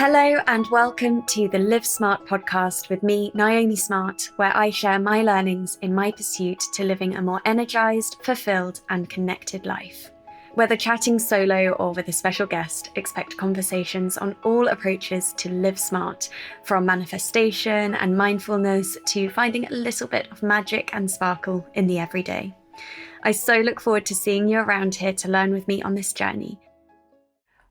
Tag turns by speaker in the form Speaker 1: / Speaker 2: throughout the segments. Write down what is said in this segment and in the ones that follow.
Speaker 1: Hello and welcome to the Live Smart podcast with me, Niomi Smart, where I share my learnings in my pursuit to living a more energized, fulfilled and connected life. Whether chatting solo or with a special guest, expect conversations on all approaches to live smart, from manifestation and mindfulness to finding a little bit of magic and sparkle in the everyday. I so look forward to seeing you around here to learn with me on this journey.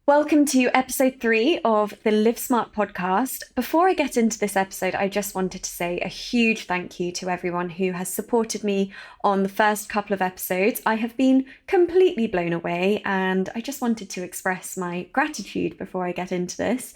Speaker 1: Welcome to episode 3 of the Live Smart podcast. Before I get into this episode, I just wanted to say a huge thank you to everyone who has supported me on the first couple of episodes. I have been completely blown away, and I just wanted to express my gratitude before I get into this.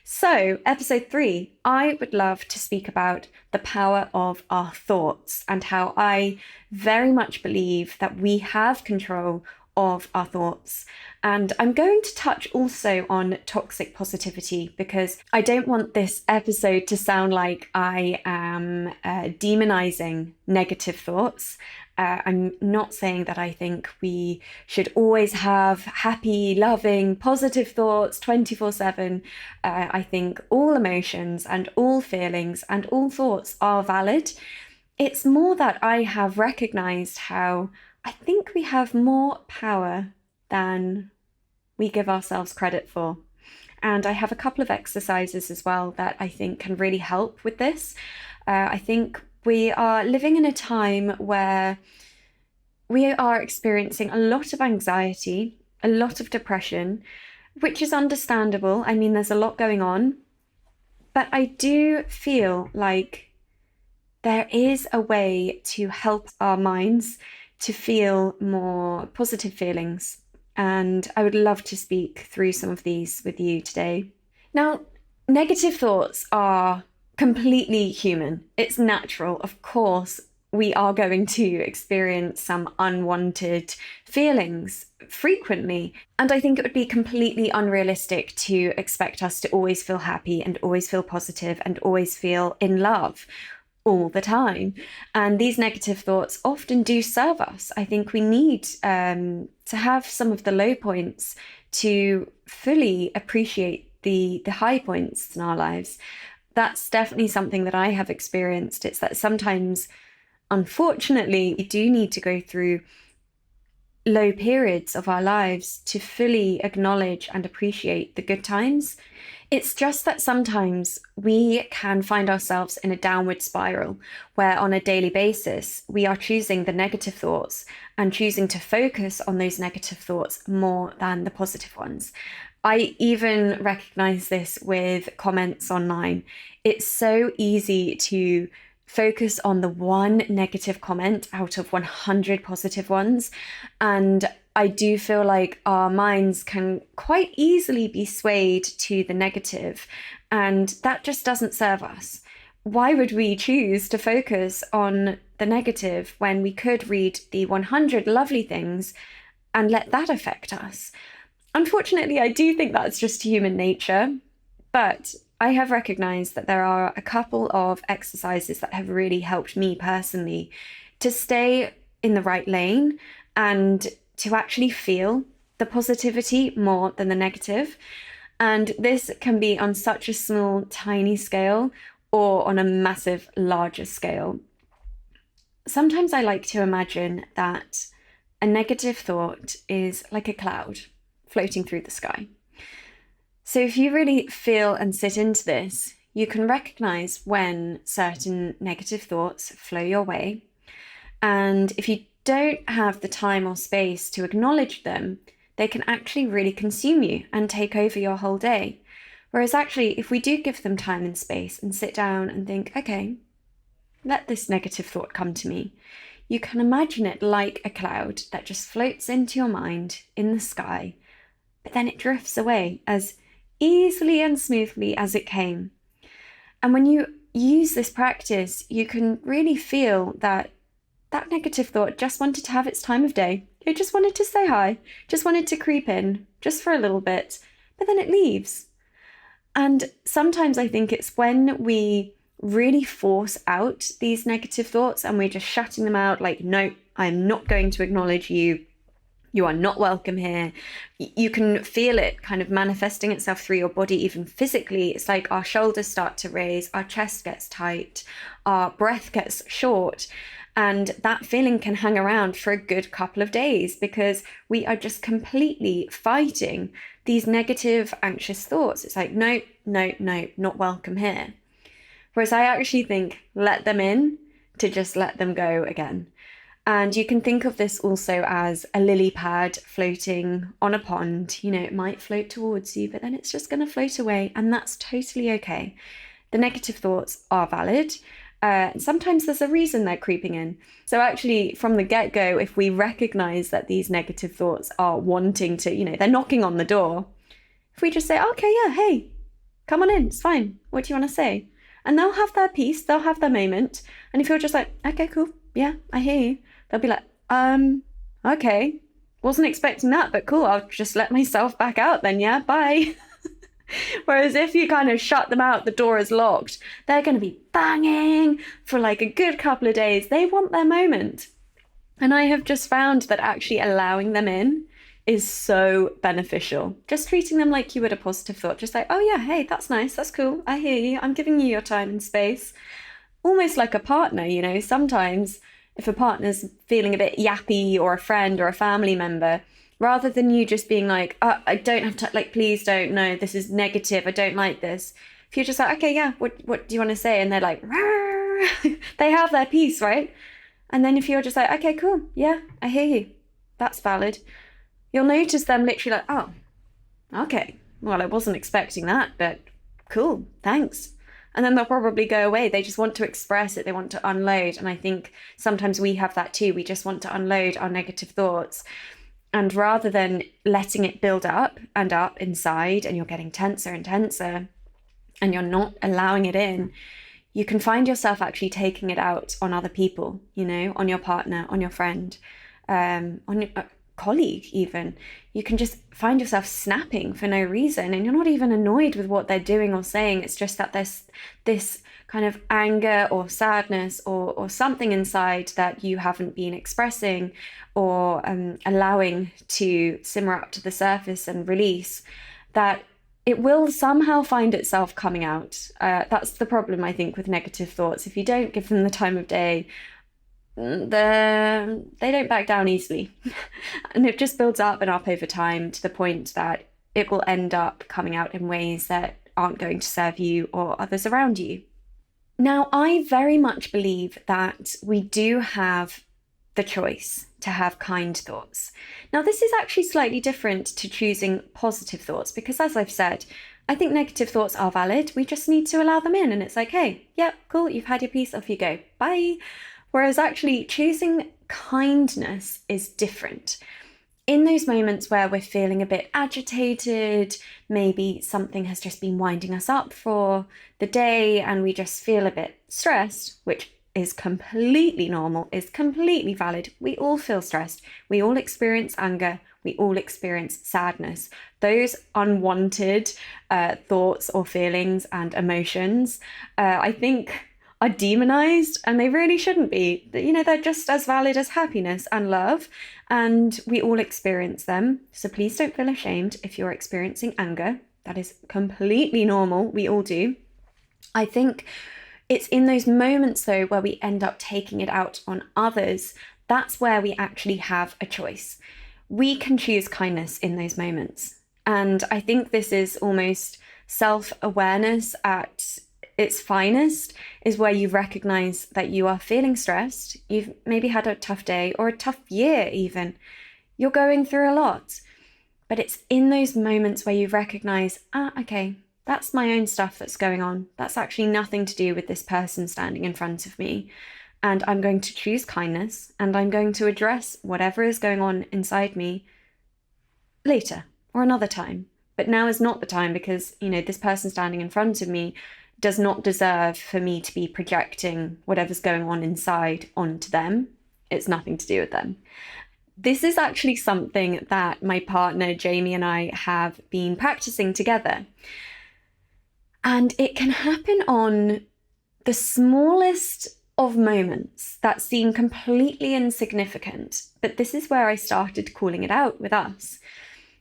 Speaker 1: So, episode 3, I would love to speak about the power of our thoughts and how I very much believe that we have control of our thoughts. And I'm going to touch also on toxic positivity because I don't want this episode to sound like I am demonizing negative thoughts. I'm not saying that I think we should always have happy, loving, positive thoughts 24/7. I think all emotions and all feelings and all thoughts are valid. It's more that I have recognized how I think we have more power than we give ourselves credit for. And I have a couple of exercises as well that I think can really help with this. I think we are living in a time where we are experiencing a lot of anxiety, a lot of depression, which is understandable. I mean, there's a lot going on, but I do feel like there is a way to help our minds to feel more positive feelings. And I would love to speak through some of these with you today. Now, negative thoughts are completely human. It's natural. Of course, we are going to experience some unwanted feelings frequently. And I think it would be completely unrealistic to expect us to always feel happy and always feel positive and always feel in love all the time. And these negative thoughts often do serve us. I think we need to have some of the low points to fully appreciate the high points in our lives. That's definitely something that I have experienced. It's that sometimes, unfortunately, we do need to go through low periods of our lives to fully acknowledge and appreciate the good times. It's just that sometimes we can find ourselves in a downward spiral where on a daily basis, we are choosing the negative thoughts and choosing to focus on those negative thoughts more than the positive ones. I even recognize this with comments online. It's so easy to focus on the one negative comment out of 100 positive ones. And I do feel like our minds can quite easily be swayed to the negative, and that just doesn't serve us. Why would we choose to focus on the negative when we could read the 100 lovely things and let that affect us? Unfortunately, I do think that's just human nature, but I have recognized that there are a couple of exercises that have really helped me personally to stay in the right lane and to actually feel the positivity more than the negative. And this can be on such a small, tiny scale or on a massive, larger scale. Sometimes I like to imagine that a negative thought is like a cloud floating through the sky. So if you really feel and sit into this, you can recognize when certain negative thoughts flow your way. And if you don't have the time or space to acknowledge them, they can actually really consume you and take over your whole day. Whereas actually, if we do give them time and space and sit down and think, okay, let this negative thought come to me, you can imagine it like a cloud that just floats into your mind in the sky, but then it drifts away as easily and smoothly as it came. And when you use this practice, you can really feel that negative thought just wanted to have its time of day. It just wanted to say hi, just wanted to creep in just for a little bit, but then it leaves. And sometimes I think it's when we really force out these negative thoughts and we're just shutting them out like, no, I'm not going to acknowledge you. You are not welcome here. You can feel it kind of manifesting itself through your body, even physically. It's like our shoulders start to raise, our chest gets tight, our breath gets short. And that feeling can hang around for a good couple of days because we are just completely fighting these negative, anxious thoughts. It's like, no, no, no, not welcome here. Whereas I actually think let them in to just let them go again. And you can think of this also as a lily pad floating on a pond. It might float towards you, but then it's just going to float away, and that's totally okay. The negative thoughts are valid. Sometimes there's a reason they're creeping in. So actually, from the get-go, if we recognize that these negative thoughts are wanting to, they're knocking on the door, if we just say, okay, yeah, hey, come on in, it's fine. What do you want to say? And they'll have their piece, they'll have their moment. And if you're just like, okay, cool, yeah, I hear you. They'll be like, okay, wasn't expecting that, but cool, I'll just let myself back out then, yeah, bye. Whereas if you kind of shut them out, the door is locked, they're going to be banging for like a good couple of days. They want their moment. And I have just found that actually allowing them in is so beneficial. Just treating them like you would a positive thought. Just like, oh yeah, hey, that's nice, that's cool, I hear you, I'm giving you your time and space. Almost like a partner, sometimes if a partner's feeling a bit yappy, or a friend or a family member, rather than you just being like, oh, I don't have to, like, please don't, no, this is negative, I don't like this. If you're just like, okay, yeah, what do you want to say? And they're like, they have their piece, right? And then if you're just like, okay, cool, yeah, I hear you, that's valid. You'll notice them literally like, oh, okay, well, I wasn't expecting that, but cool, thanks. And then they'll probably go away. They just want to express it. They want to unload. And I think sometimes we have that too. We just want to unload our negative thoughts. And rather than letting it build up and up inside, and you're getting tenser and tenser, and you're not allowing it in, you can find yourself actually taking it out on other people, on your partner, on your friend, on your colleague even. You can just find yourself snapping for no reason, and you're not even annoyed with what they're doing or saying. It's just that there's this kind of anger or sadness or something inside that you haven't been expressing or allowing to simmer up to the surface and release, that it will somehow find itself coming out. That's the problem, I think, with negative thoughts. If you don't give them the time of day, they don't back down easily. And it just builds up and up over time to the point that it will end up coming out in ways that aren't going to serve you or others around you. Now, I very much believe that we do have the choice to have kind thoughts. Now, this is actually slightly different to choosing positive thoughts because, as I've said, I think negative thoughts are valid. We just need to allow them in, and it's like, hey, yep, cool, you've had your piece, off you go, bye. Whereas actually choosing kindness is different. In those moments where we're feeling a bit agitated, maybe something has just been winding us up for the day and we just feel a bit stressed, which is completely normal, is completely valid. We all feel stressed. We all experience anger. We all experience sadness. Those unwanted thoughts or feelings and emotions, I think, are demonized, and they really shouldn't be. They're just as valid as happiness and love, and we all experience them. So please don't feel ashamed if you're experiencing anger. That is completely normal. We all do. I think it's in those moments, though, where we end up taking it out on others. That's where we actually have a choice. We can choose kindness in those moments. And I think this is almost self-awareness at its finest, is where you recognize that you are feeling stressed. You've maybe had a tough day or a tough year even. You're going through a lot. But it's in those moments where you recognize, okay, that's my own stuff that's going on. That's actually nothing to do with this person standing in front of me. And I'm going to choose kindness, and I'm going to address whatever is going on inside me later or another time. But now is not the time because, this person standing in front of me does not deserve for me to be projecting whatever's going on inside onto them. It's nothing to do with them. This is actually something that my partner Jamie and I have been practicing together. And it can happen on the smallest of moments that seem completely insignificant, but this is where I started calling it out with us.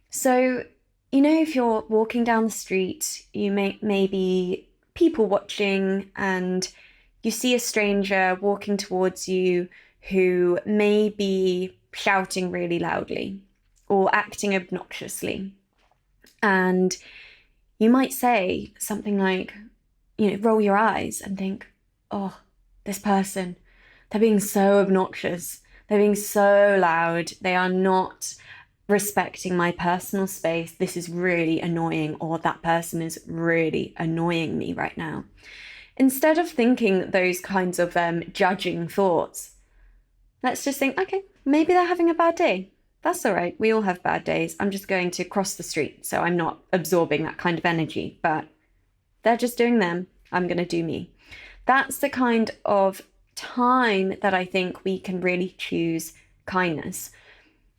Speaker 1: So, if you're walking down the street, you may be people watching and you see a stranger walking towards you who may be shouting really loudly or acting obnoxiously. And you might say something like, roll your eyes and think, oh, this person, they're being so obnoxious. They're being so loud. They are not respecting my personal space. This is really annoying, or that person is really annoying me right now. Instead of thinking those kinds of judging thoughts, let's just think, okay, maybe they're having a bad day. That's all right. We all have bad days. I'm just going to cross the street, so I'm not absorbing that kind of energy, but they're just doing them. I'm going to do me. That's the kind of time that I think we can really choose kindness.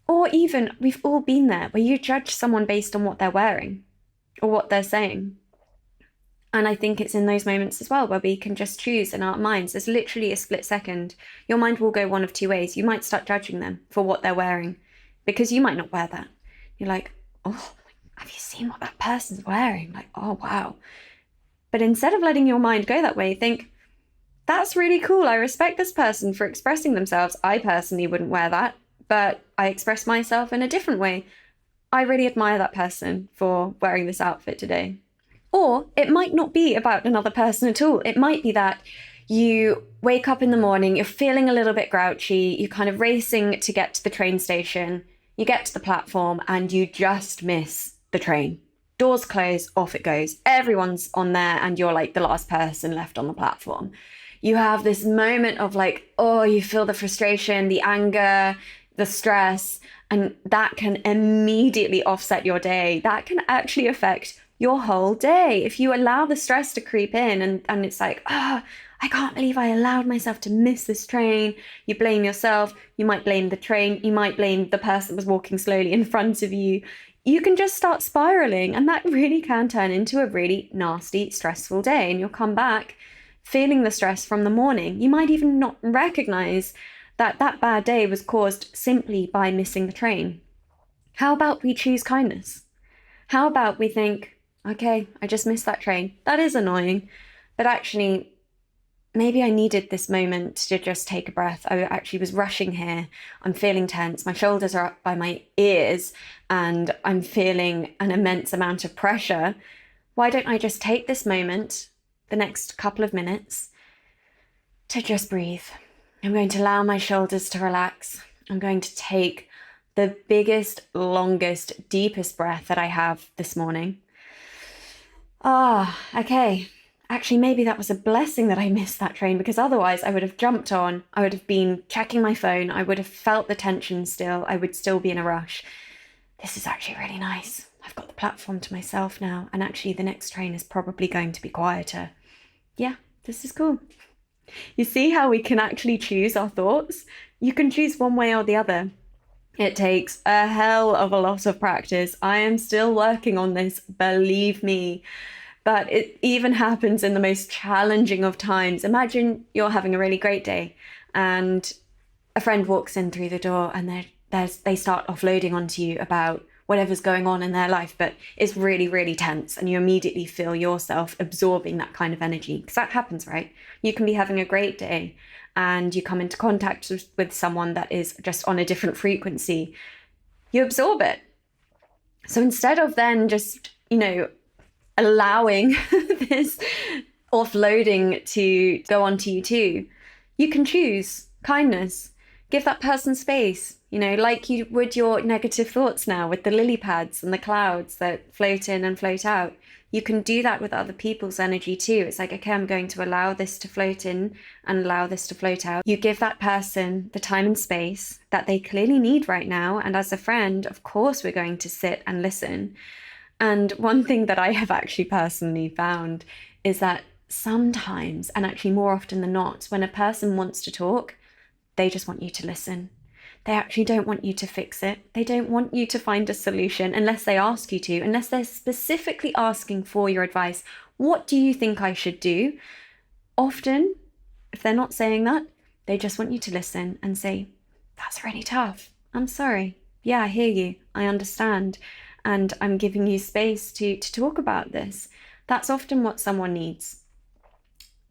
Speaker 1: Or even, we've all been there, where you judge someone based on what they're wearing or what they're saying. And I think it's in those moments as well where we can just choose in our minds. There's literally a split second. Your mind will go one of two ways. You might start judging them for what they're wearing because you might not wear that. You're like, oh, have you seen what that person's wearing? Like, oh, wow. But instead of letting your mind go that way, think, that's really cool. I respect this person for expressing themselves. I personally wouldn't wear that, but I express myself in a different way. I really admire that person for wearing this outfit today. Or it might not be about another person at all. It might be that you wake up in the morning, you're feeling a little bit grouchy, you're kind of racing to get to the train station, you get to the platform and you just miss the train. Doors close, off it goes. Everyone's on there and you're like the last person left on the platform. You have this moment of like, oh, you feel the frustration, the anger, the stress, and that can immediately offset your day. That can actually affect your whole day. If you allow the stress to creep in and it's like, I can't believe I allowed myself to miss this train. You blame yourself. You might blame the train. You might blame the person that was walking slowly in front of you. You can just start spiraling, and that really can turn into a really nasty, stressful day. And you'll come back feeling the stress from the morning. You might even not recognize that that bad day was caused simply by missing the train. How about we choose kindness? How about we think, okay, I just missed that train. That is annoying, but actually, maybe I needed this moment to just take a breath. I actually was rushing here. I'm feeling tense. My shoulders are up by my ears and I'm feeling an immense amount of pressure. Why don't I just take this moment, the next couple of minutes, to just breathe? I'm going to allow my shoulders to relax. I'm going to take the biggest, longest, deepest breath that I have this morning. Okay. Actually, maybe that was a blessing that I missed that train, because otherwise I would have jumped on, I would have been checking my phone, I would have felt the tension still, I would still be in a rush. This is actually really nice. I've got the platform to myself now, and actually the next train is probably going to be quieter. Yeah, this is cool. You see how we can actually choose our thoughts? You can choose one way or the other. It takes a hell of a lot of practice. I am still working on this, believe me. But it even happens in the most challenging of times. Imagine you're having a really great day and a friend walks in through the door and they start offloading onto you about whatever's going on in their life, but it's really, really tense, and you immediately feel yourself absorbing that kind of energy. Because that happens, right? You can be having a great day and you come into contact with someone that is just on a different frequency. You absorb it. So instead of then just, allowing this offloading to go onto you too, you can choose kindness. Give that person space, like you would your negative thoughts now with the lily pads and the clouds that float in and float out. You can do that with other people's energy too. It's like, okay, I'm going to allow this to float in and allow this to float out. You give that person the time and space that they clearly need right now. And as a friend, of course, we're going to sit and listen. And one thing that I have actually personally found is that sometimes, and actually more often than not, when a person wants to talk, they just want you to listen. They actually don't want you to fix it. They don't want you to find a solution unless they ask you to, unless they're specifically asking for your advice. What do you think I should do? Often, If they're not saying that, they just want you to listen and say, that's really tough. I'm sorry. Yeah, I hear you. I understand. And I'm giving you space to talk about this. That's often what someone needs.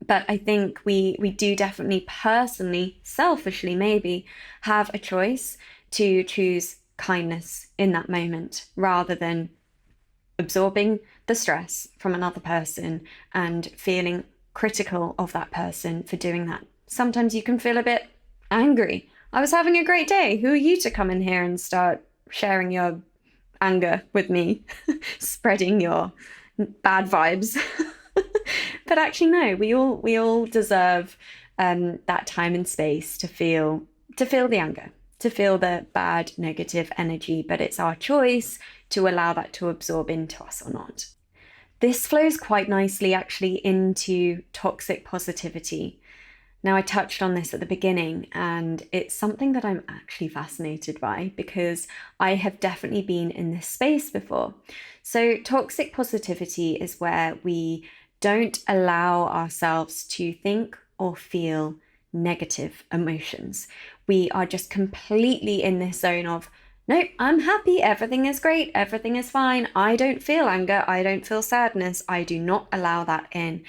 Speaker 1: But I think we do definitely personally, selfishly maybe, have a choice to choose kindness in that moment rather than absorbing the stress from another person and feeling critical of that person for doing that. Sometimes you can feel a bit angry. I was having a great day. Who are you to come in here and start sharing your anger with me, spreading your bad vibes? But actually, no, we all deserve that time and space to feel the anger, to feel the bad, negative energy. But it's our choice to allow that to absorb into us or not. This flows quite nicely actually into toxic positivity. Now, I touched on this at the beginning, and it's something that I'm actually fascinated by because I have definitely been in this space before. So, toxic positivity is where we don't allow ourselves to think or feel negative emotions. We are just completely in this zone of, nope, I'm happy, everything is great, everything is fine. I don't feel anger, I don't feel sadness. I do not allow that in.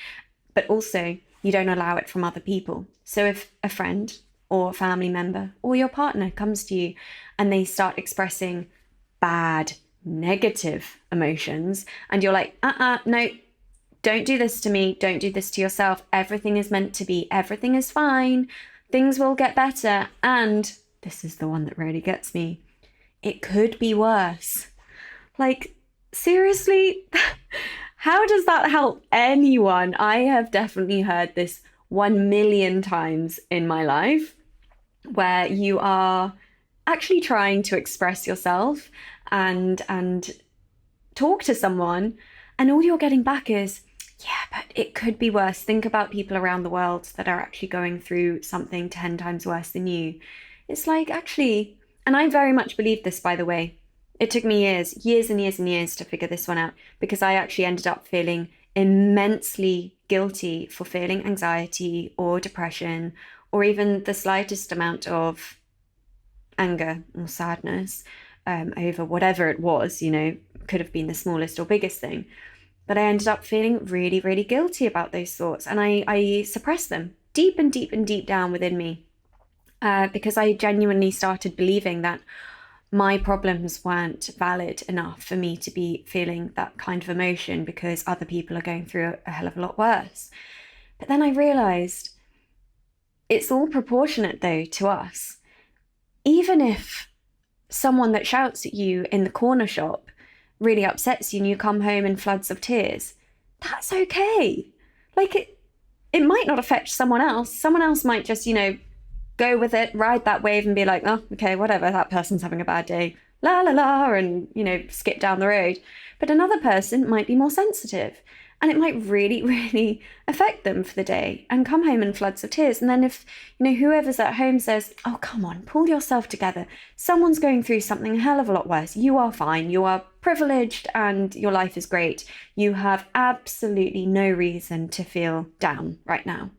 Speaker 1: But also, you don't allow it from other people. So if a friend or a family member or your partner comes to you and they start expressing bad, negative emotions, and you're like, no, don't do this to me, don't do this to yourself, everything is meant to be, everything is fine, things will get better, and this is the one that really gets me, it could be worse. Like, seriously? How does that help anyone? I have definitely heard this 1,000,000 times in my life, where you are actually trying to express yourself and talk to someone, and all you're getting back is, yeah, but it could be worse. Think about people around the world that are actually going through something 10 times worse than you. It's like, actually, and I very much believe this, by the way. It took me years and years and years to figure this one out, because I actually ended up feeling immensely guilty for feeling anxiety or depression or even the slightest amount of anger or sadness over whatever it was, could have been the smallest or biggest thing. But I ended up feeling really, really guilty about those thoughts, and I suppressed them deep and deep and deep down within me because I genuinely started believing that my problems weren't valid enough for me to be feeling that kind of emotion because other people are going through a hell of a lot worse. But then I realized it's all proportionate, though, to us. Even if someone that shouts at you in the corner shop really upsets you and you come home in floods of tears, that's okay. Like, it might not affect someone else. Someone else might just, go with it, ride that wave and be like, oh, okay, whatever, that person's having a bad day, la la la, and, skip down the road. But another person might be more sensitive, and it might really, really affect them for the day and come home in floods of tears. And then if, whoever's at home says, oh, come on, pull yourself together, someone's going through something a hell of a lot worse, you are fine, you are privileged, and your life is great, you have absolutely no reason to feel down right now.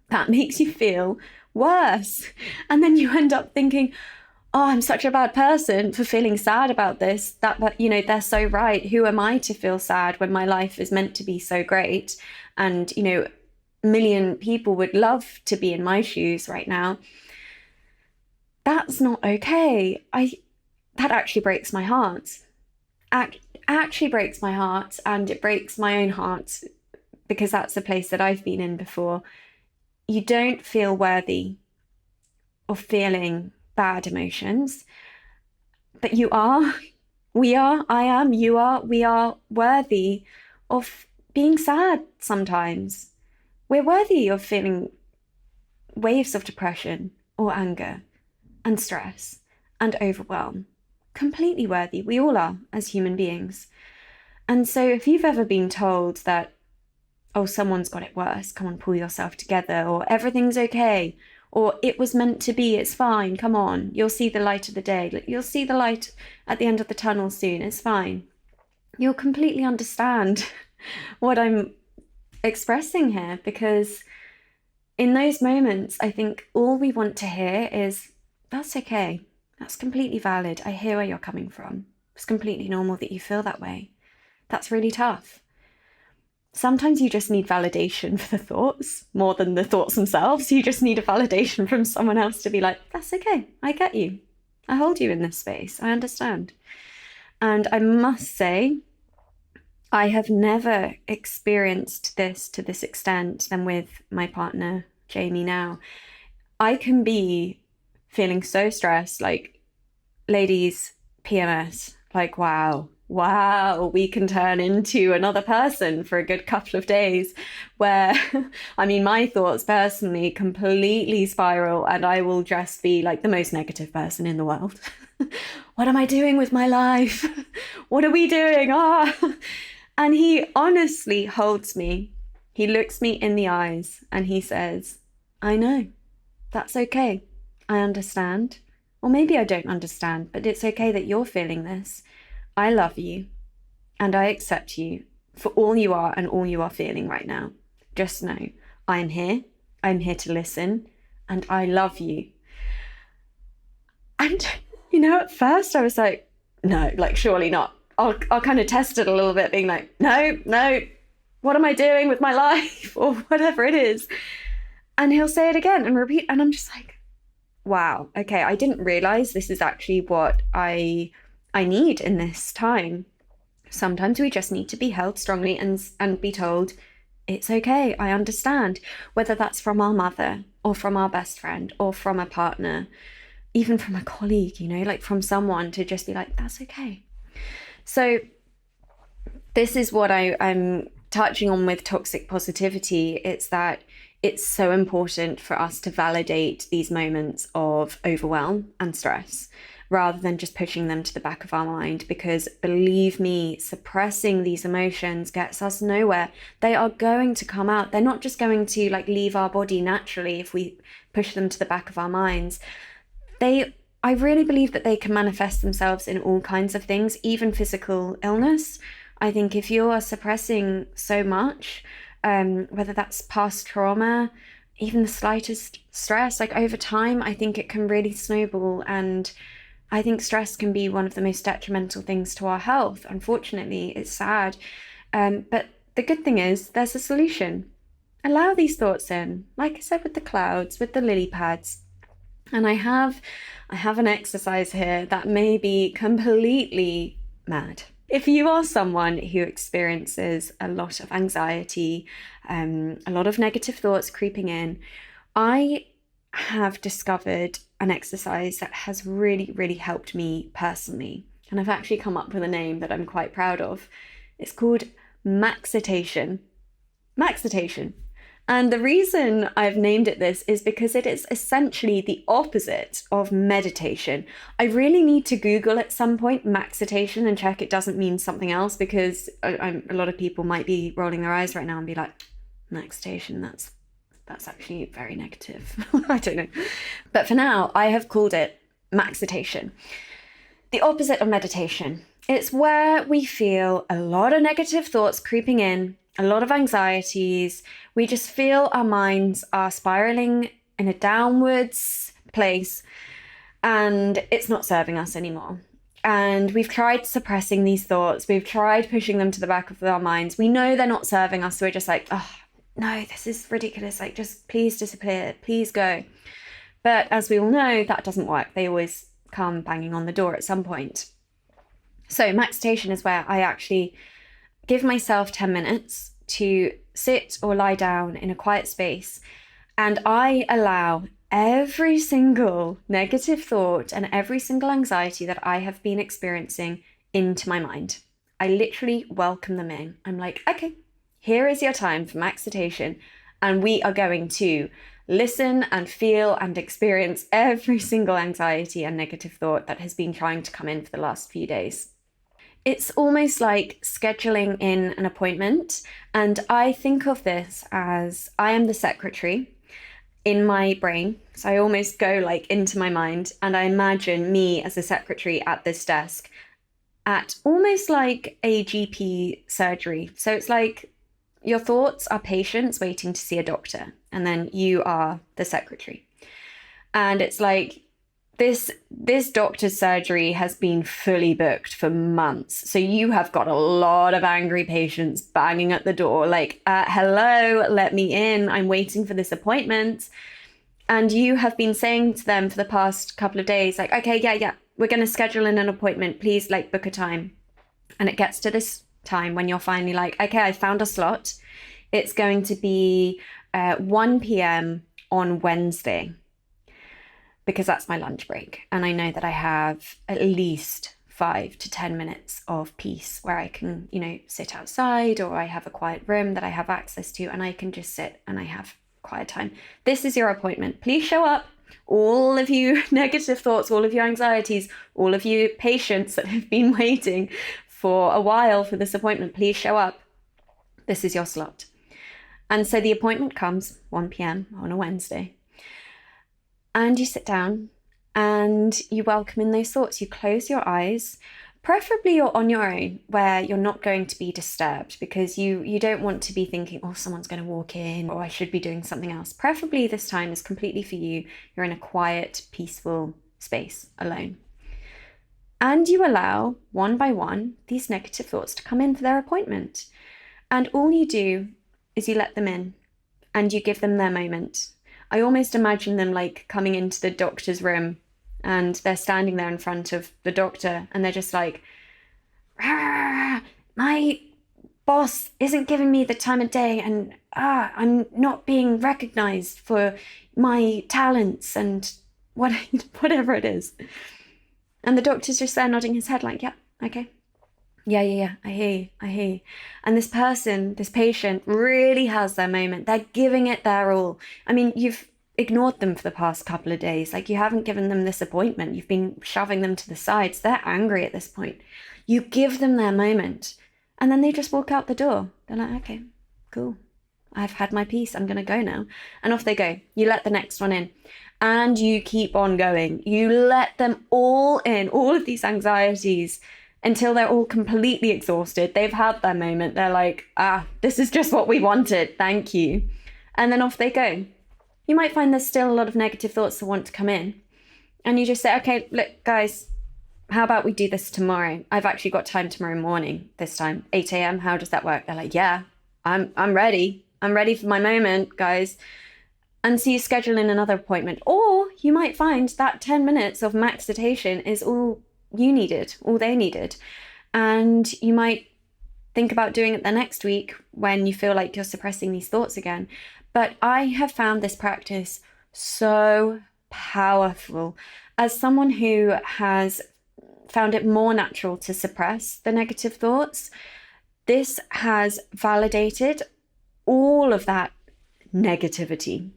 Speaker 1: That makes you feel worse. And then you end up thinking, oh, I'm such a bad person for feeling sad about this. But they're so right. Who am I to feel sad when my life is meant to be so great? And, a million people would love to be in my shoes right now. That's not okay. That actually breaks my heart. Actually breaks my heart, and it breaks my own heart because that's a place that I've been in before. You don't feel worthy of feeling bad emotions, but you are, we are, I am, you are, we are worthy of being sad sometimes. We're worthy of feeling waves of depression or anger and stress and overwhelm. Completely worthy. We all are as human beings. And so if you've ever been told that, oh, someone's got it worse, come on, pull yourself together, or everything's okay, or it was meant to be, it's fine, come on, you'll see the light of the day, you'll see the light at the end of the tunnel soon, it's fine. You'll completely understand what I'm expressing here, because in those moments, I think all we want to hear is, that's okay. That's completely valid. I hear where you're coming from. It's completely normal that you feel that way. That's really tough. Sometimes you just need validation for the thoughts more than the thoughts themselves. You just need a validation from someone else to be like, that's okay. I get you. I hold you in this space. I understand. And I must say, I have never experienced this to this extent than with my partner, Jamie, now. I can be feeling so stressed, like, ladies, PMS, like, wow, we can turn into another person for a good couple of days where, I mean, my thoughts personally completely spiral and I will just be like the most negative person in the world. What am I doing with my life? What are we doing? And he honestly holds me. He looks me in the eyes and he says, I know, that's okay. I understand. Or maybe I don't understand, but it's okay that you're feeling this. I love you and I accept you for all you are and all you are feeling right now. Just know I'm here. I'm here to listen and I love you. And, at first I was like, no, like, surely not. I'll kind of test it a little bit, being like, no, what am I doing with my life? Or whatever it is. And he'll say it again and repeat. And I'm just like, wow, okay, I didn't realize this is actually what I need in this time. Sometimes we just need to be held strongly and be told, it's okay, I understand. Whether that's from our mother or from our best friend or from a partner, even from a colleague, like from someone to just be like, that's okay. So this is what I'm touching on with toxic positivity. It's that it's so important for us to validate these moments of overwhelm and stress rather than just pushing them to the back of our mind, because believe me, suppressing these emotions gets us nowhere. They are going to come out. They're not just going to like leave our body naturally if we push them to the back of our minds. I really believe that they can manifest themselves in all kinds of things, even physical illness. I think if you are suppressing so much, whether that's past trauma, even the slightest stress, like over time, I think it can really snowball. And I think stress can be one of the most detrimental things to our health. Unfortunately, it's sad. But the good thing is there's a solution. Allow these thoughts in, like I said, with the clouds, with the lily pads. And I have an exercise here that may be completely mad. If you are someone who experiences a lot of anxiety, a lot of negative thoughts creeping in, I have discovered an exercise that has really, really helped me personally. And I've actually come up with a name that I'm quite proud of. It's called Maxitation. Maxitation. And the reason I've named it this is because it is essentially the opposite of meditation. I really need to Google at some point Maxitation and check it doesn't mean something else, because a lot of people might be rolling their eyes right now and be like, Maxitation, that's actually very negative. I don't know. But for now, I have called it Maxitation. The opposite of meditation. It's where we feel a lot of negative thoughts creeping in, a lot of anxieties. We just feel our minds are spiraling in a downwards place and it's not serving us anymore. And we've tried suppressing these thoughts. We've tried pushing them to the back of our minds. We know they're not serving us. So we're just like, oh, no, this is ridiculous. Like, just please disappear. Please go. But as we all know, that doesn't work. They always come banging on the door at some point. So Maxitation is where I actually give myself 10 minutes to sit or lie down in a quiet space, and I allow every single negative thought and every single anxiety that I have been experiencing into my mind. I literally welcome them in. I'm like, okay, here is your time for Maxitation, and we are going to listen and feel and experience every single anxiety and negative thought that has been trying to come in for the last few days. It's almost like scheduling in an appointment, and I think of this as I am the secretary in my brain. So I almost go like into my mind and I imagine me as a secretary at this desk at almost like a GP surgery. So it's like your thoughts are patients waiting to see a doctor, and then you are the secretary. And it's like, this doctor's surgery has been fully booked for months. So you have got a lot of angry patients banging at the door, like, hello, let me in. I'm waiting for this appointment. And you have been saying to them for the past couple of days, like, okay, yeah, we're going to schedule in an appointment. Please, like, book a time. And it gets to this time when you're finally like, okay, I found a slot. It's going to be 1 p.m. on Wednesday, because that's my lunch break. And I know that I have at least 5 to 10 minutes of peace where I can, sit outside, or I have a quiet room that I have access to, and I can just sit and I have quiet time. This is your appointment. Please show up. All of you negative thoughts, all of your anxieties, all of you patients that have been waiting for a while for this appointment, please show up. This is your slot. And so the appointment comes 1 p.m. on a Wednesday. And you sit down and you welcome in those thoughts. You close your eyes. Preferably you're on your own, where you're not going to be disturbed, because you don't want to be thinking, oh, someone's going to walk in, or I should be doing something else. Preferably this time is completely for you. You're in a quiet, peaceful space alone. And you allow, one by one, these negative thoughts to come in for their appointment. And all you do is you let them in and you give them their moment. I almost imagine them like coming into the doctor's room, and they're standing there in front of the doctor and they're just like, my boss isn't giving me the time of day, and I'm not being recognized for my talents and whatever it is. And the doctor's just there nodding his head like, yeah, okay. Yeah, I hear you. And this person, this patient, really has their moment. They're giving it their all. I mean, you've ignored them for the past couple of days. Like, you haven't given them this appointment. You've been shoving them to the sides. They're angry at this point. You give them their moment, and then they just walk out the door. They're like, okay, cool. I've had my piece. I'm going to go now. And off they go. You let the next one in. And you keep on going. You let them all in, all of these anxieties, until they're all completely exhausted. They've had their moment. They're like, this is just what we wanted. Thank you. And then off they go. You might find there's still a lot of negative thoughts that want to come in. And you just say, okay, look, guys, how about we do this tomorrow? I've actually got time tomorrow morning this time, 8 a.m. How does that work? They're like, yeah, I'm ready. I'm ready for my moment, guys. And so you schedule in another appointment. Or you might find that 10 minutes of max meditation is all you needed, all they needed. And you might think about doing it the next week when you feel like you're suppressing these thoughts again. But I have found this practice so powerful. As someone who has found it more natural to suppress the negative thoughts, this has validated all of that negativity,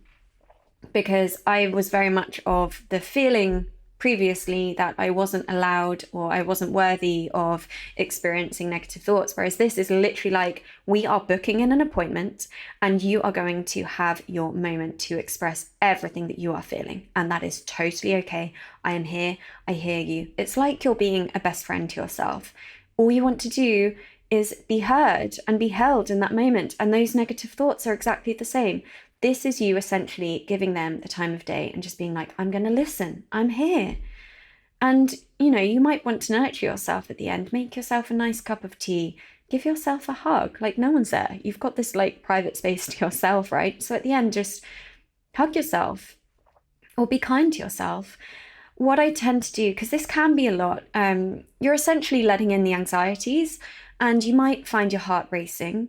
Speaker 1: because I was very much of the feeling previously that I wasn't allowed, or I wasn't worthy of experiencing negative thoughts. Whereas this is literally like, we are booking in an appointment and you are going to have your moment to express everything that you are feeling. And that is totally okay. I am here. I hear you. It's like you're being a best friend to yourself. All you want to do is be heard and be held in that moment. And those negative thoughts are exactly the same. This is you essentially giving them the time of day and just being like, I'm going to listen. I'm here. And, you might want to nurture yourself at the end. Make yourself a nice cup of tea. Give yourself a hug. Like, no one's there. You've got this like private space to yourself, right? So at the end, just hug yourself or be kind to yourself. What I tend to do, because this can be a lot, you're essentially letting in the anxieties, and you might find your heart racing.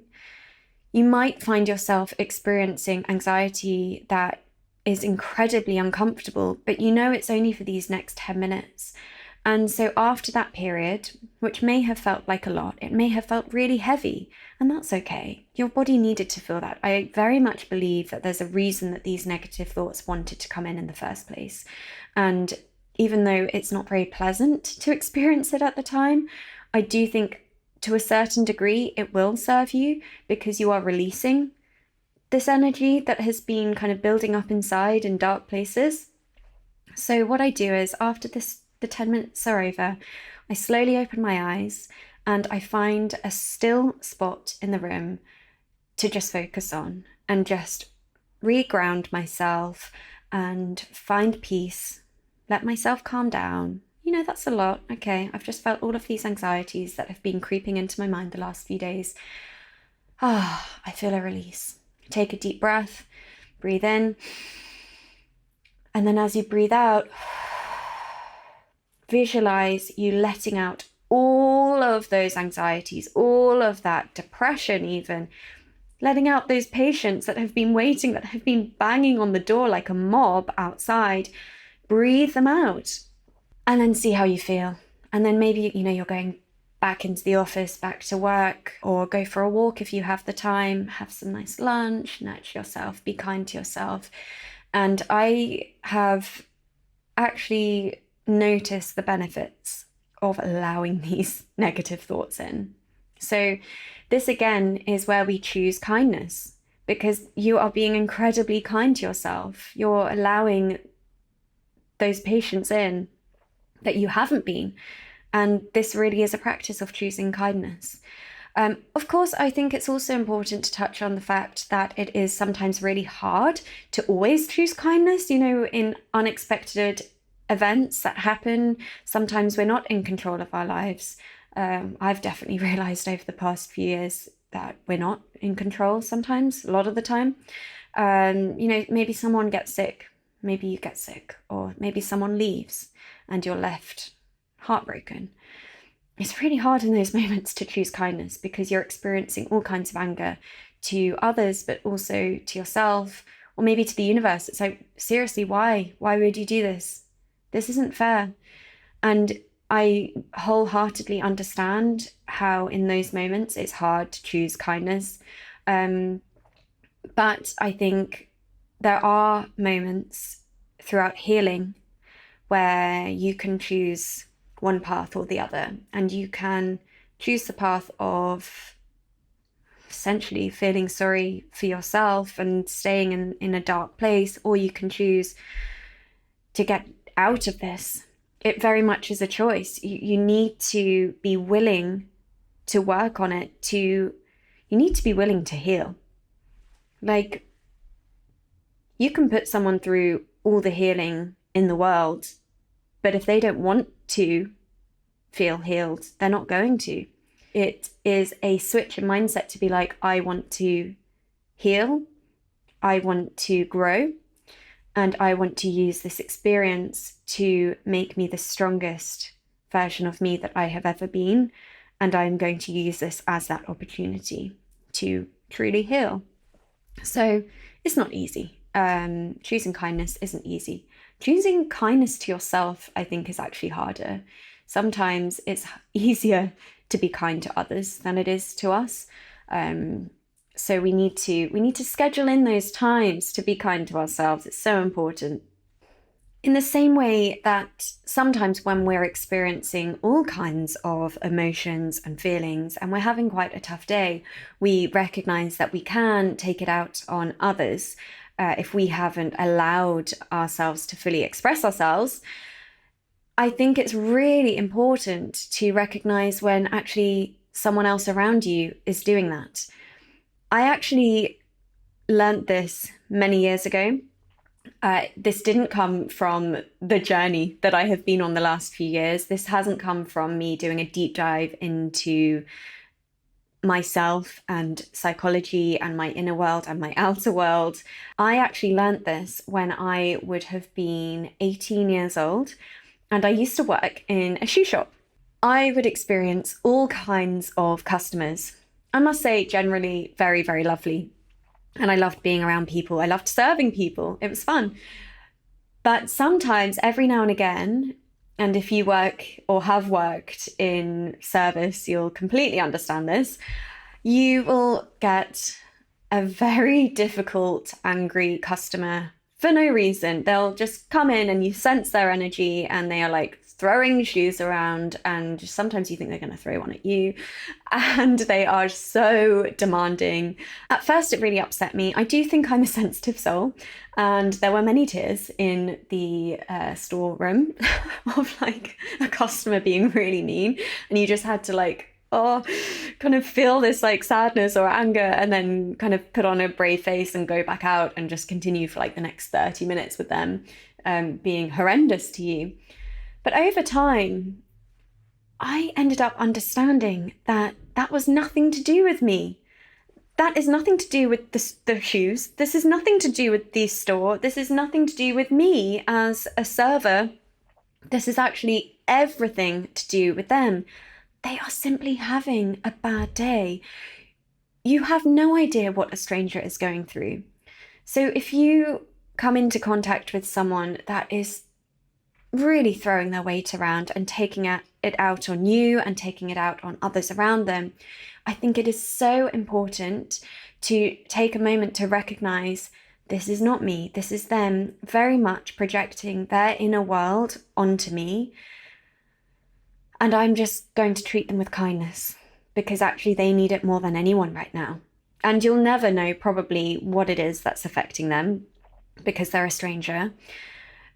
Speaker 1: You might find yourself experiencing anxiety that is incredibly uncomfortable, but it's only for these next 10 minutes. And so after that period, which may have felt like a lot, it may have felt really heavy, and that's okay. Your body needed to feel that. I very much believe that there's a reason that these negative thoughts wanted to come in the first place. And even though it's not very pleasant to experience it at the time, I do think to a certain degree, it will serve you, because you are releasing this energy that has been kind of building up inside in dark places. So what I do is, after the 10 minutes are over, I slowly open my eyes and I find a still spot in the room, to just focus on and just reground myself and find peace, let myself calm down. That's a lot. Okay, I've just felt all of these anxieties that have been creeping into my mind the last few days. I feel a release. Take a deep breath, breathe in, and then as you breathe out, visualize you letting out all of those anxieties, all of that depression, even letting out those patients that have been waiting, that have been banging on the door like a mob outside. Breathe them out and then see how you feel. And then maybe, you're going back into the office, back to work, or go for a walk if you have the time, have some nice lunch, nurture yourself, be kind to yourself. And I have actually noticed the benefits of allowing these negative thoughts in. So this again is where we choose kindness, because you are being incredibly kind to yourself. You're allowing those patients in that you haven't been. And this really is a practice of choosing kindness. Of course, I think it's also important to touch on the fact that it is sometimes really hard to always choose kindness, in unexpected events that happen. Sometimes we're not in control of our lives. I've definitely realized over the past few years that we're not in control sometimes, a lot of the time. Maybe someone gets sick, maybe you get sick, or maybe someone leaves and you're left heartbroken. It's really hard in those moments to choose kindness because you're experiencing all kinds of anger to others, but also to yourself, or maybe to the universe. It's like, seriously, why? Why would you do this? This isn't fair. And I wholeheartedly understand how in those moments it's hard to choose kindness. But I think there are moments throughout healing where you can choose one path or the other, and you can choose the path of essentially feeling sorry for yourself and staying in a dark place, or you can choose to get out of this. It very much is a choice. You need to be willing to work on it. You need to be willing to heal. Like, you can put someone through all the healing in the world, but if they don't want to feel healed, they're not going to. It is a switch in mindset to be like, I want to heal, I want to grow, and I want to use this experience to make me the strongest version of me that I have ever been. And I'm going to use this as that opportunity to truly heal. So it's not easy. Choosing kindness isn't easy. Choosing kindness to yourself, I think, is actually harder. Sometimes it's easier to be kind to others than it is to us. So we need to schedule in those times to be kind to ourselves. It's so important. In the same way that sometimes when we're experiencing all kinds of emotions and feelings and we're having quite a tough day, we recognize that we can take it out on others if we haven't allowed ourselves to fully express ourselves. I think it's really important to recognize when actually someone else around you is doing that. I actually learned this many years ago. This didn't come from the journey that I have been on the last few years. This hasn't come from me doing a deep dive into myself and psychology and my inner world and my outer world. I actually learned this when I would have been 18 years old, and I used to work in a shoe shop. I would experience all kinds of customers. I must say, generally very, very lovely. And I loved being around people. I loved serving people. It was fun. But sometimes, every now and again, and if you work or have worked in service, you'll completely understand this, you will get a very difficult, angry customer for no reason. They'll just come in and you sense their energy and they are like throwing shoes around, and sometimes you think they're going to throw one at you, and they are so demanding. At first it really upset me. I do think I'm a sensitive soul, and there were many tears in the storeroom of like a customer being really mean, and you just had to like or kind of feel this like sadness or anger and then kind of put on a brave face and go back out and just continue for like the next 30 minutes with them being horrendous to you. But over time, I ended up understanding that that was nothing to do with me. That is nothing to do with the shoes. This is nothing to do with the store. This is nothing to do with me as a server. This is actually everything to do with them. They are simply having a bad day. You have no idea what a stranger is going through. So if you come into contact with someone that is really throwing their weight around and taking it out on you and taking it out on others around them, I think it is so important to take a moment to recognize this is not me. This is them very much projecting their inner world onto me. And I'm just going to treat them with kindness because actually they need it more than anyone right now. And you'll never know probably what it is that's affecting them because they're a stranger.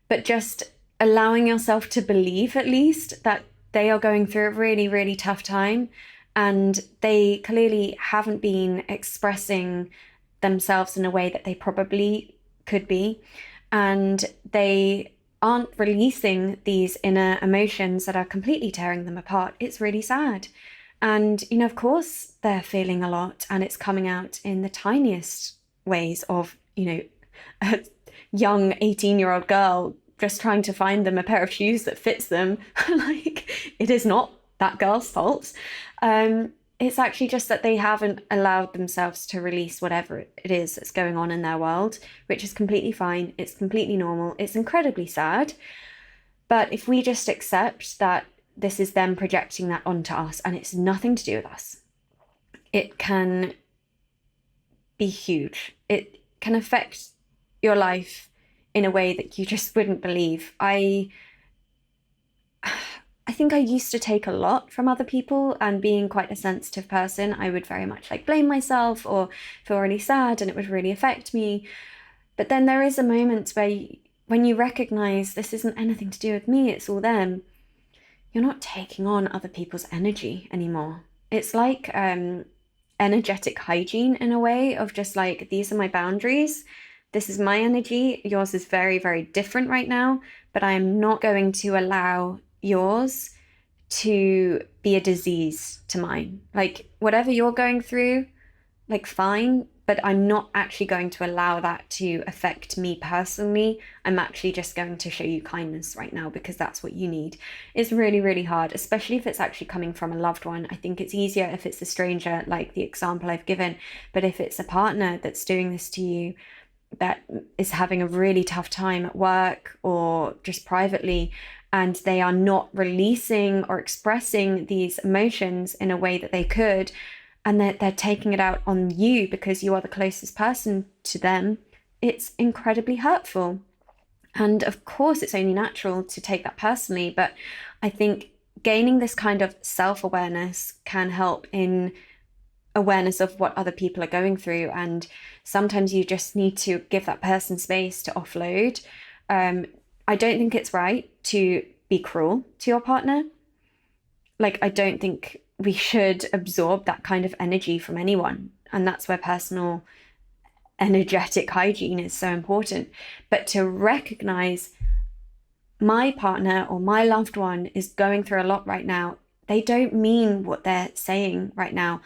Speaker 1: But just allowing yourself to believe at least that they are going through a really, really tough time. And they clearly haven't been expressing themselves in a way that they probably could be. And they aren't releasing these inner emotions that are completely tearing them apart. It's really sad. And, of course, they're feeling a lot and it's coming out in the tiniest ways of, a young 18-year-old girl just trying to find them a pair of shoes that fits them. Like, it is not that girl's fault. It's actually just that they haven't allowed themselves to release whatever it is that's going on in their world, which is completely fine. It's completely normal. It's incredibly sad. But if we just accept that this is them projecting that onto us and it's nothing to do with us, it can be huge. It can affect your life in a way that you just wouldn't believe. I think I used to take a lot from other people, and being quite a sensitive person, I would very much like blame myself or feel really sad and it would really affect me. But then there is a moment where when you recognize this isn't anything to do with me, it's all them, you're not taking on other people's energy anymore. It's like energetic hygiene in a way of just like, these are my boundaries. This is my energy. Yours is very, very different right now, but I am not going to allow yours to be a disease to mine. Like, whatever you're going through, like, fine, but I'm not actually going to allow that to affect me personally. I'm actually just going to show you kindness right now because that's what you need. It's really, really hard, especially if it's actually coming from a loved one. I think it's easier if it's a stranger, like the example I've given, but if it's a partner that's doing this to you, that is having a really tough time at work or just privately, and they are not releasing or expressing these emotions in a way that they could, and they're taking it out on you because you are the closest person to them, it's incredibly hurtful. And of course, it's only natural to take that personally, but I think gaining this kind of self-awareness can help in awareness of what other people are going through. And sometimes you just need to give that person space to offload. I don't think it's right to be cruel to your partner. Like, I don't think we should absorb that kind of energy from anyone. And that's where personal energetic hygiene is so important. But to recognize my partner or my loved one is going through a lot right now, they don't mean what they're saying right now.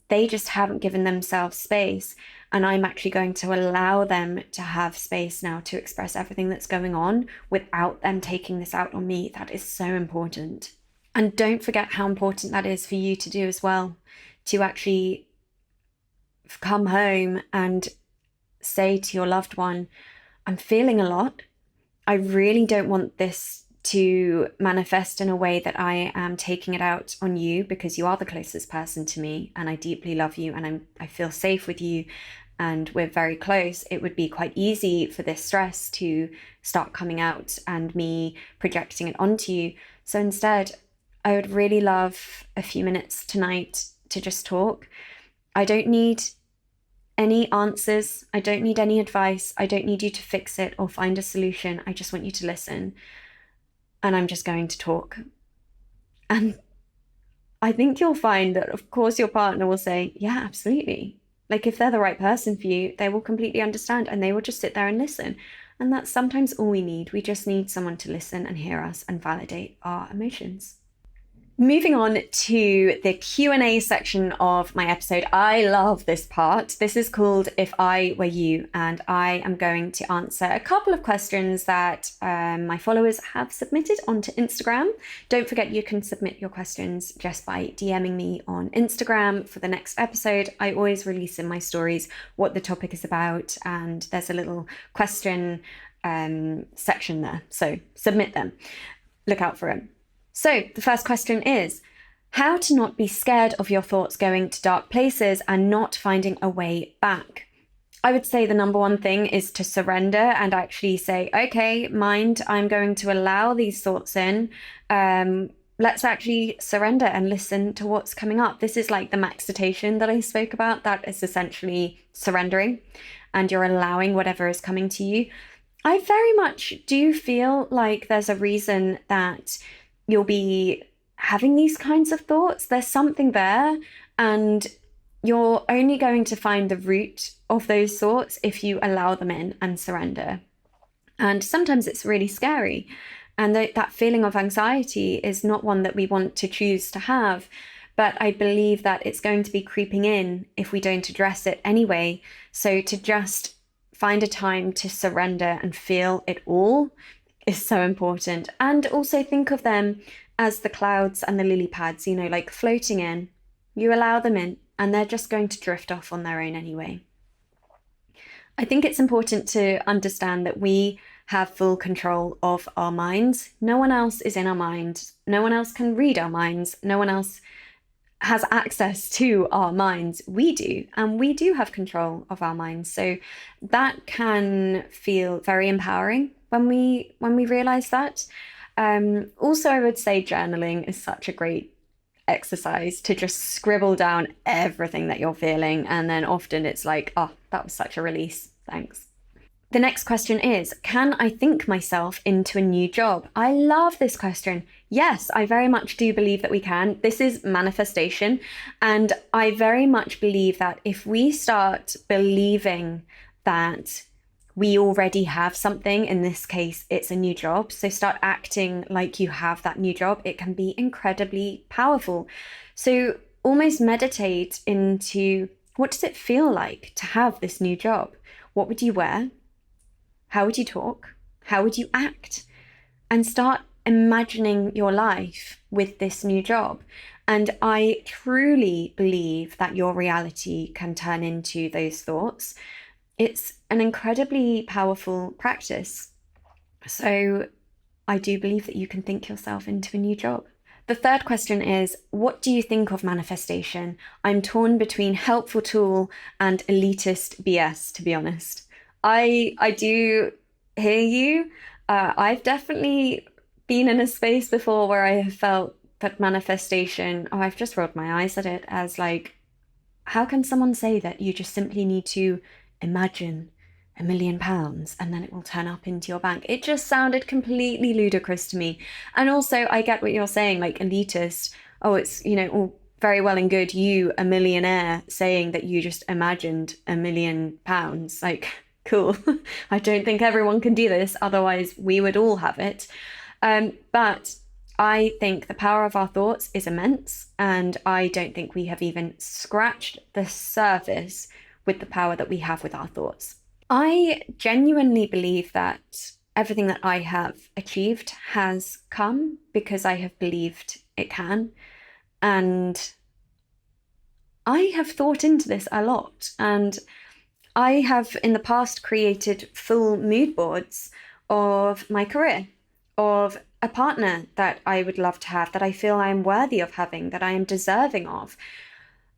Speaker 1: They just haven't given themselves space. And I'm actually going to allow them to have space now to express everything that's going on without them taking this out on me. That is so important. And don't forget how important that is for you to do as well, to actually come home and say to your loved one, I'm feeling a lot. I really don't want this to manifest in a way that I am taking it out on you because you are the closest person to me and I deeply love you and I feel safe with you and we're very close. It would be quite easy for this stress to start coming out and me projecting it onto you. So instead, I would really love a few minutes tonight to just talk. I don't need any answers. I don't need any advice. I don't need you to fix it or find a solution. I just want you to listen. And I'm just going to talk. And I think you'll find that, of course, your partner will say, yeah, absolutely. Like if they're the right person for you, they will completely understand and they will just sit there and listen. And that's sometimes all we need. We just need someone to listen and hear us and validate our emotions. Moving on to the Q&A section of my episode. I love this part. This is called If I Were You, and I am going to answer a couple of questions that my followers have submitted onto Instagram. Don't forget you can submit your questions just by DMing me on Instagram for the next episode. I always release in my stories what the topic is about, and there's a little question section there. So submit them. Look out for it. So the first question is, how to not be scared of your thoughts going to dark places and not finding a way back? I would say the number one thing is to surrender and actually say, okay, mind, I'm going to allow these thoughts in. Let's actually surrender and listen to what's coming up. This is like the maxitation that I spoke about. That is essentially surrendering, and you're allowing whatever is coming to you. I very much do feel like there's a reason that you'll be having these kinds of thoughts. There's something there, and you're only going to find the root of those thoughts if you allow them in and surrender. And sometimes it's really scary. And that feeling of anxiety is not one that we want to choose to have. But I believe that it's going to be creeping in if we don't address it anyway. So to just find a time to surrender and feel it all is so important. And also think of them as the clouds and the lily pads, like floating in. You allow them in and they're just going to drift off on their own anyway. I think it's important to understand that we have full control of our minds. No one else is in our mind. No one else can read our minds. No one else has access to our minds. We do, and we do have control of our minds. So that can feel very empowering when we realize that. Also, I would say journaling is such a great exercise to just scribble down everything that you're feeling, and then often it's like, oh, that was such a release. Thanks. The next question is, can I think myself into a new job? I love this question. Yes, I very much do believe that we can. This is manifestation. And I very much believe that if we start believing that we already have something, in this case, it's a new job, so start acting like you have that new job, it can be incredibly powerful. So almost meditate into, what does it feel like to have this new job? What would you wear? How would you talk? How would you act? And start imagining your life with this new job. And I truly believe that your reality can turn into those thoughts. It's an incredibly powerful practice. So I do believe that you can think yourself into a new job. The third question is, what do you think of manifestation? I'm torn between helpful tool and elitist BS, to be honest. I do hear you. I've definitely been in a space before where I have felt that manifestation, I've just rolled my eyes at it as like, how can someone say that you just simply need to imagine £1 million and then it will turn up into your bank? It just sounded completely ludicrous to me. And also, I get what you're saying, like elitist. Oh, it's, all very well and good, you, a millionaire, saying that you just imagined £1 million. Like, cool. I don't think everyone can do this, otherwise we would all have it. But I think the power of our thoughts is immense, and I don't think we have even scratched the surface with the power that we have with our thoughts. I genuinely believe that everything that I have achieved has come because I have believed it can. And I have thought into this a lot. And I have in the past created full mood boards of my career, of a partner that I would love to have, that I feel I am worthy of having, that I am deserving of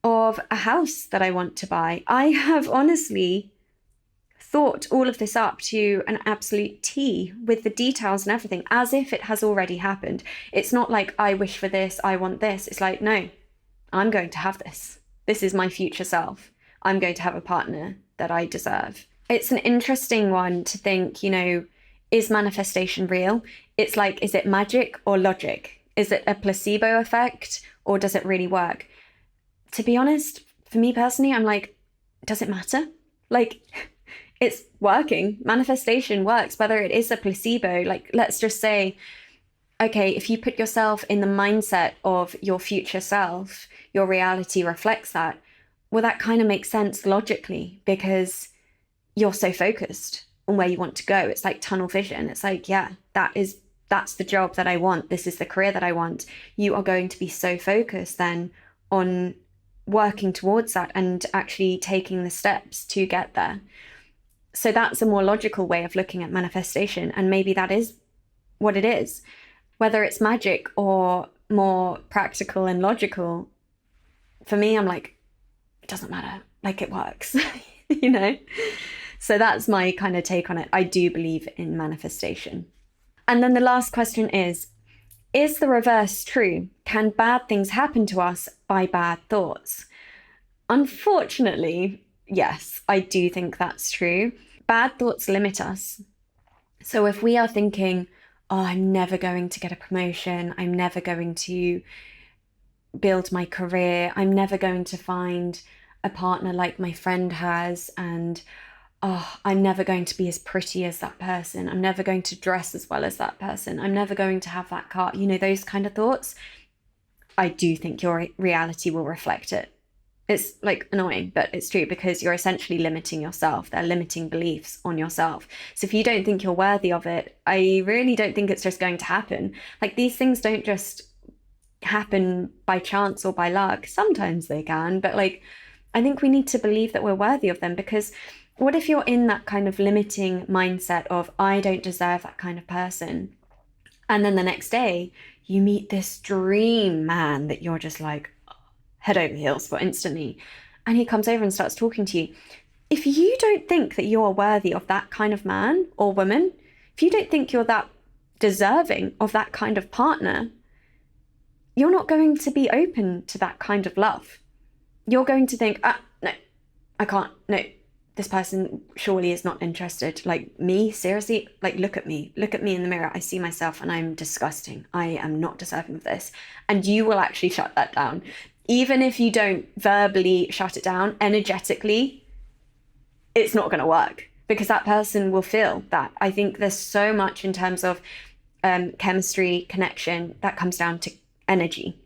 Speaker 1: a house that I want to buy. I have honestly thought all of this up to an absolute T with the details and everything, as if it has already happened. It's not like I wish for this, I want this. It's like, no, I'm going to have this. This is my future self. I'm going to have a partner that I deserve. It's an interesting one to think, is manifestation real? It's like, is it magic or logic? Is it a placebo effect, or does it really work? To be honest, for me personally, I'm like, does it matter? Like, it's working. Manifestation works, whether it is a placebo. Like, let's just say, okay, if you put yourself in the mindset of your future self, your reality reflects that. Well, that kind of makes sense logically, because you're so focused on where you want to go. It's like tunnel vision. It's like, yeah, that's the job that I want. This is the career that I want. You are going to be so focused then on working towards that and actually taking the steps to get there. So that's a more logical way of looking at manifestation. And maybe that is what it is. Whether it's magic or more practical and logical, for me, I'm like, it doesn't matter. Like, it works, you know? So that's my kind of take on it. I do believe in manifestation. And then the last question is the reverse true? Can bad things happen to us by bad thoughts? Unfortunately, yes, I do think that's true. Bad thoughts limit us. So if we are thinking, oh, I'm never going to get a promotion, I'm never going to build my career, I'm never going to find a partner like my friend has, and oh, I'm never going to be as pretty as that person, I'm never going to dress as well as that person, I'm never going to have that car, those kind of thoughts, I do think your reality will reflect it. It's like annoying, but it's true, because you're essentially limiting yourself. They're limiting beliefs on yourself. So if you don't think you're worthy of it, I really don't think it's just going to happen. Like, these things don't just happen by chance or by luck. Sometimes they can, but like, I think we need to believe that we're worthy of them, because what if you're in that kind of limiting mindset of, I don't deserve that kind of person, and then the next day you meet this dream man that you're just like head over heels for instantly, and he comes over and starts talking to you. If you don't think that you're worthy of that kind of man or woman, if you don't think you're that deserving of that kind of partner, you're not going to be open to that kind of love. You're going to think, no, I can't, no, this person surely is not interested. Like, me, seriously, like, look at me in the mirror. I see myself and I'm disgusting. I am not deserving of this. And you will actually shut that down. Even if you don't verbally shut it down, energetically, it's not going to work, because that person will feel that. I think there's so much in terms of chemistry, connection, that comes down to energy.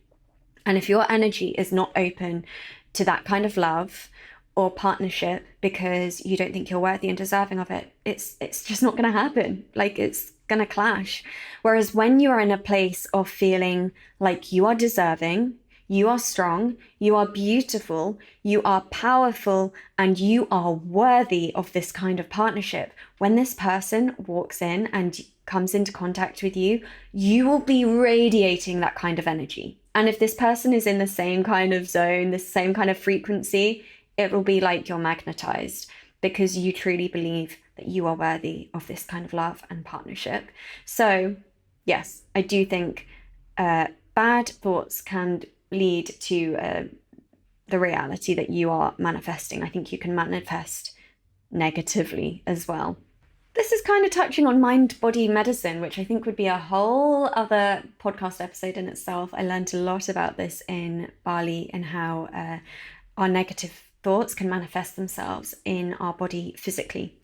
Speaker 1: And if your energy is not open to that kind of love or partnership because you don't think you're worthy and deserving of it, it's just not going to happen. Like, it's going to clash. Whereas when you are in a place of feeling like you are deserving, you are strong, you are beautiful, you are powerful, and you are worthy of this kind of partnership, when this person walks in and comes into contact with you, you will be radiating that kind of energy. And if this person is in the same kind of zone, the same kind of frequency, it will be like you're magnetized, because you truly believe that you are worthy of this kind of love and partnership. So yes, I do think bad thoughts can lead to the reality that you are manifesting. I think you can manifest negatively as well. This is kind of touching on mind-body medicine, which I think would be a whole other podcast episode in itself. I learned a lot about this in Bali, and how our negative thoughts can manifest themselves in our body physically.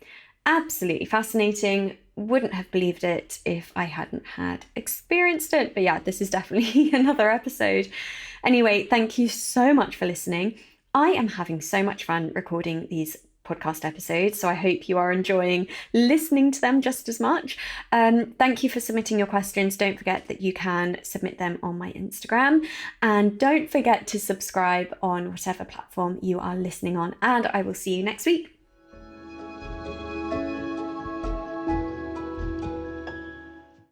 Speaker 1: Absolutely fascinating. Wouldn't have believed it if I hadn't had experienced it. But yeah, this is definitely another episode. Anyway, thank you so much for listening. I am having so much fun recording these podcast episodes, so I hope you are enjoying listening to them just as much. Thank you for submitting your questions. Don't forget that you can submit them on my Instagram, and don't forget to subscribe on whatever platform you are listening on, and I will see you next week.